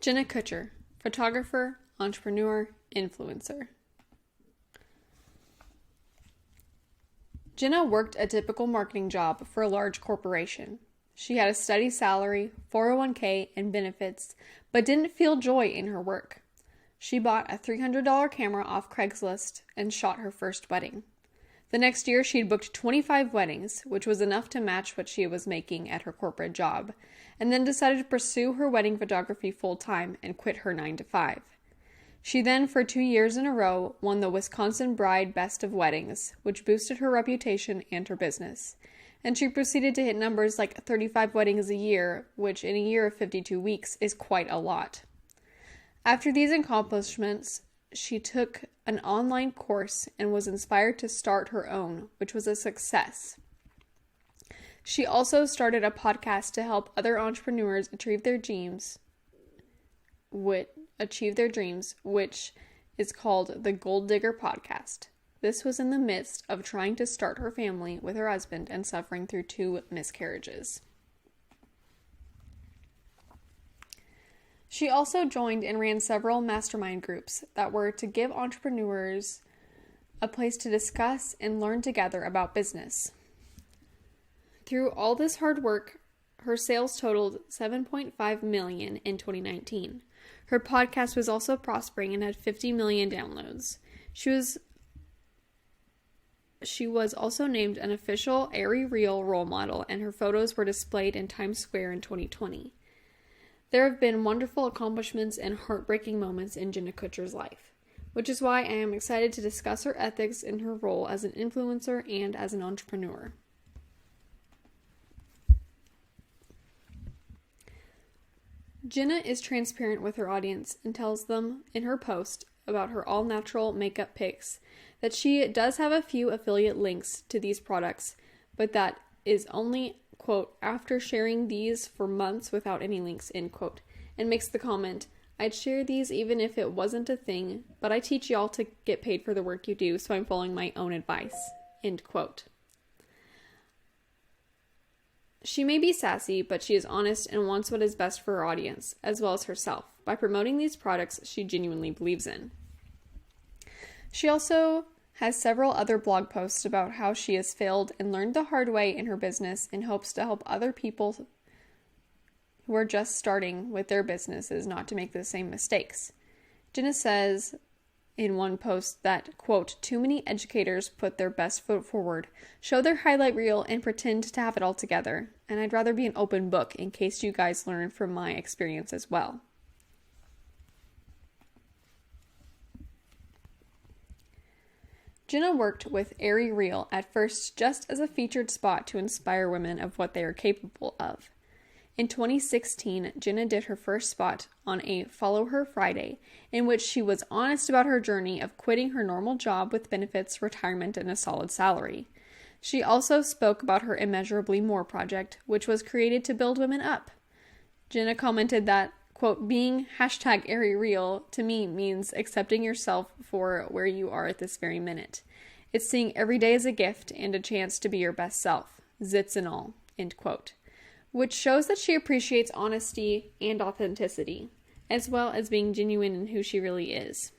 Jenna Kutcher, photographer, entrepreneur, influencer. Jenna worked a typical marketing job for a large corporation. She had a steady salary, 401k, and benefits, but didn't feel joy in her work. She bought a $300 camera off Craigslist and shot her first wedding. The next year, she'd booked 25 weddings, which was enough to match what she was making at her corporate job, and then decided to pursue her wedding photography full-time and quit her 9-to-5. She then, for 2 years in a row, won the Wisconsin Bride Best of Weddings, which boosted her reputation and her business. And she proceeded to hit numbers like 35 weddings a year, which in a year of 52 weeks is quite a lot. After these accomplishments, she took an online course and was inspired to start her own, which was a success. She also started a podcast to help other entrepreneurs achieve their dreams, which is called the Gold Digger Podcast. This was in the midst of trying to start her family with her husband and suffering through 2 miscarriages. She also joined and ran several mastermind groups that were to give entrepreneurs a place to discuss and learn together about business. Through all this hard work, her sales totaled $7.5 million in 2019. Her podcast was also prospering and had 50 million downloads. She was also named an official Airy Real role model, and her photos were displayed in Times Square in 2020. There have been wonderful accomplishments and heartbreaking moments in Jenna Kutcher's life, which is why I am excited to discuss her ethics in her role as an influencer and as an entrepreneur. Jenna is transparent with her audience and tells them in her post about her all-natural makeup pics that she does have a few affiliate links to these products, but that is only, quote, after sharing these for months without any links, end quote, and makes the comment, I'd share these even if it wasn't a thing, but I teach y'all to get paid for the work you do, so I'm following my own advice, end quote. She may be sassy, but she is honest and wants what is best for her audience, as well as herself, by promoting these products she genuinely believes in. She also has several other blog posts about how she has failed and learned the hard way in her business in hopes to help other people who are just starting with their businesses not to make the same mistakes. Jenna says in one post that, quote, too many educators put their best foot forward, show their highlight reel, and pretend to have it all together, and I'd rather be an open book in case you guys learn from my experience as well. Jenna worked with Airy Real at first just as a featured spot to inspire women of what they are capable of. In 2016, Jenna did her first spot on a Follow Her Friday, in which she was honest about her journey of quitting her normal job with benefits, retirement, and a solid salary. She also spoke about her Immeasurably More project, which was created to build women up. Jenna commented that, quote, being #AiryReal to me means accepting yourself for where you are at this very minute. It's seeing every day as a gift and a chance to be your best self, zits and all, end quote. Which shows that she appreciates honesty and authenticity, as well as being genuine in who she really is.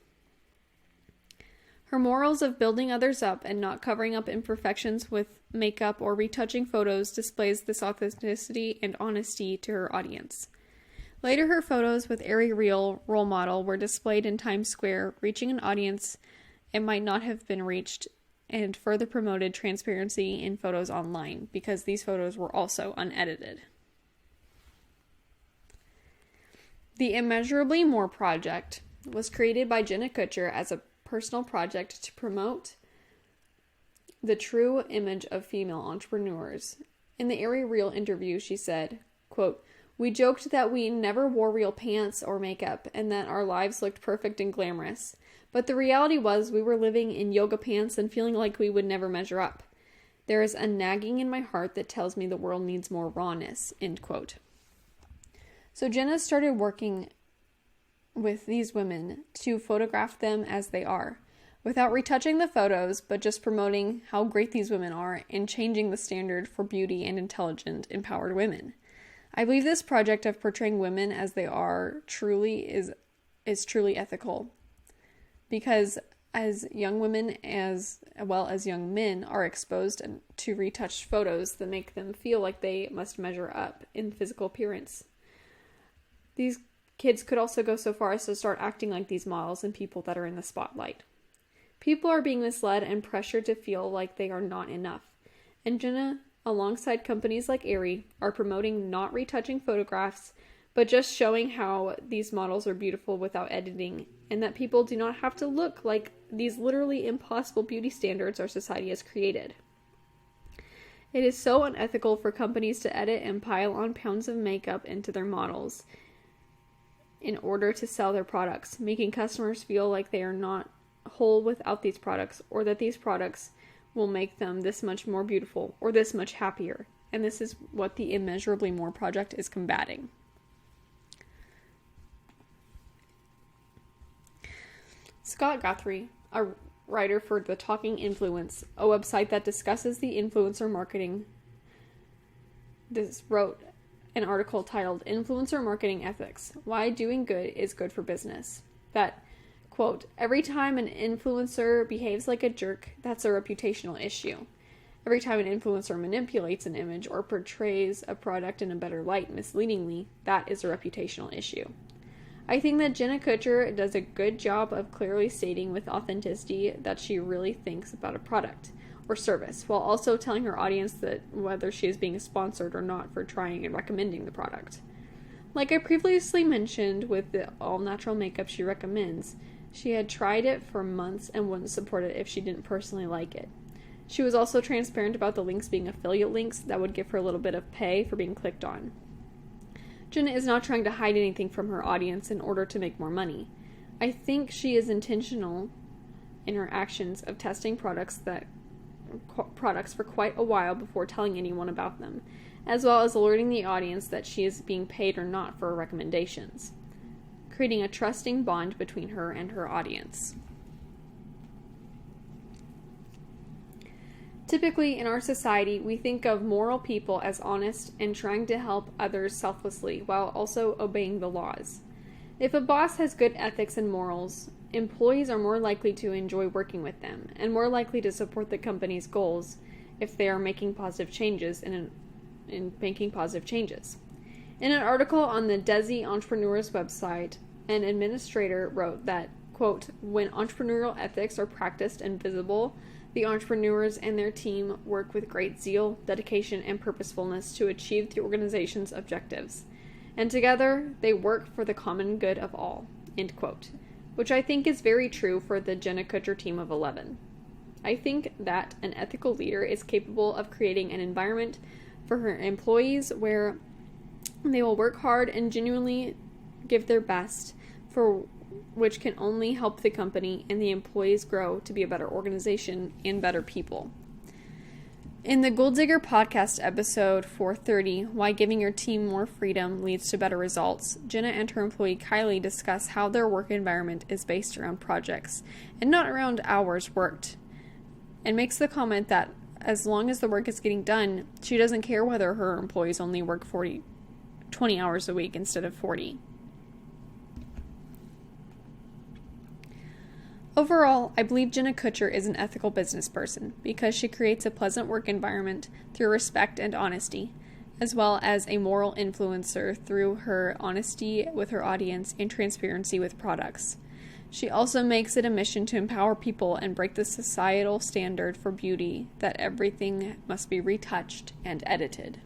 Her morals of building others up and not covering up imperfections with makeup or retouching photos displays this authenticity and honesty to her audience. Later, her photos with Airy Real role model were displayed in Times Square, reaching an audience it might not have been reached, and further promoted transparency in photos online, because these photos were also unedited. The Immeasurably More project was created by Jenna Kutcher as a personal project to promote the true image of female entrepreneurs. In the Airy Real interview, she said, quote, we joked that we never wore real pants or makeup and that our lives looked perfect and glamorous. But the reality was we were living in yoga pants and feeling like we would never measure up. There is a nagging in my heart that tells me the world needs more rawness, end quote. So Jenna started working with these women to photograph them as they are, without retouching the photos, but just promoting how great these women are and changing the standard for beauty and intelligent, empowered women. I believe this project of portraying women as they are is truly ethical, because as young women as well as young men are exposed to retouched photos that make them feel like they must measure up in physical appearance. These kids could also go so far as to start acting like these models and people that are in the spotlight. People are being misled and pressured to feel like they are not enough. And Jenna, alongside companies like Aerie, are promoting not retouching photographs, but just showing how these models are beautiful without editing, and that people do not have to look like these literally impossible beauty standards our society has created. It is so unethical for companies to edit and pile on pounds of makeup into their models in order to sell their products, making customers feel like they are not whole without these products, or that these products will make them this much more beautiful or this much happier. And this is what the Immeasurably More project is combating. Scott Guthrie, a writer for The Talking Influence, a website that discusses the influencer marketing, wrote an article titled Influencer Marketing Ethics: Why Doing Good is Good for Business. That, quote, every time an influencer behaves like a jerk, that's a reputational issue. Every time an influencer manipulates an image or portrays a product in a better light misleadingly, that is a reputational issue. I think that Jenna Kutcher does a good job of clearly stating with authenticity that she really thinks about a product or service, while also telling her audience that whether she is being sponsored or not for trying and recommending the product. Like I previously mentioned with the all-natural makeup she recommends, she had tried it for months and wouldn't support it if she didn't personally like it. She was also transparent about the links being affiliate links that would give her a little bit of pay for being clicked on. Jenna is not trying to hide anything from her audience in order to make more money. I think she is intentional in her actions of testing products for quite a while before telling anyone about them, as well as alerting the audience that she is being paid or not for her recommendations, creating a trusting bond between her and her audience. Typically, in our society, we think of moral people as honest and trying to help others selflessly while also obeying the laws. If a boss has good ethics and morals, employees are more likely to enjoy working with them and more likely to support the company's goals if they are making positive changes in making positive changes. In an article on the Desi Entrepreneurs website, an administrator wrote that, quote, when entrepreneurial ethics are practiced and visible, the entrepreneurs and their team work with great zeal, dedication, and purposefulness to achieve the organization's objectives. And together, they work for the common good of all, end quote. Which I think is very true for the Jenna Kutcher team of 11. I think that an ethical leader is capable of creating an environment for her employees where they will work hard and genuinely give their best, for which can only help the company and the employees grow to be a better organization and better people. In the Gold Digger podcast episode 430, Why Giving Your Team More Freedom Leads to Better Results, Jenna and her employee Kylie discuss how their work environment is based around projects and not around hours worked, and makes the comment that as long as the work is getting done, she doesn't care whether her employees only work 20 hours a week instead of 40. Overall, I believe Jenna Kutcher is an ethical business person because she creates a pleasant work environment through respect and honesty, as well as a moral influencer through her honesty with her audience and transparency with products. She also makes it a mission to empower people and break the societal standard for beauty that everything must be retouched and edited.